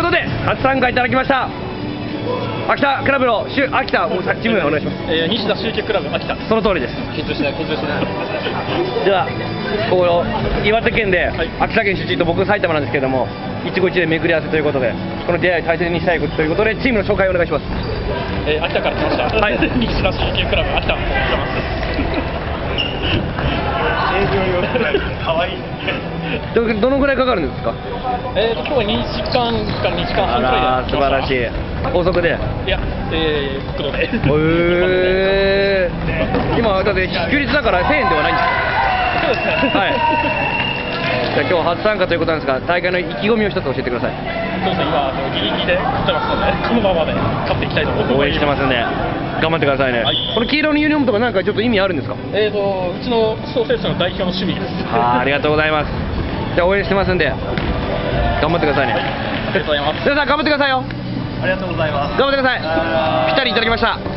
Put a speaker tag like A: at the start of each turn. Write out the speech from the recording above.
A: ことで初参加いただきました秋田クラブの秋田チームお願いします。
B: 西田集客クラブ秋田。
A: その通りです。
B: 緊張しない。
A: ではこの岩手県で、秋田県出身と僕埼玉なんですけれども、一期一会巡り合わせということで、この出会い大切にしたいことということでチームの紹介をお願いします。
B: 秋田から来ました。はい。西田集客クラブ秋田と申します。かわいい。
A: どのぐらいかかるんですか？
B: 今日は2時間から2時間半くらいで来ました。
A: 素晴らしい。高速で？
B: いや、国道で。
A: 今だって休日だから1000円ではないんですか？
B: そうですね。
A: はい。じゃあ今日初参加ということなんですが、大会の意気込みを一つ教えてください。
B: そうですね。今ギリギリで勝ってますので、このままで勝っていきたいと思います。
A: 応援してますんで頑張ってくださいね。
B: はい、
A: この黄色のユニフォームとかなんかちょっと意味あるんですか？
B: うちの総選手の代表の趣味です。
A: ありがとうございます。じゃあ応援してますんで頑張ってくださいね。
B: はい、ありがとうございます。
A: 皆さん頑張ってくださいよ。
B: ありがとうございます。
A: 頑張ってください。ぴったりいただきました。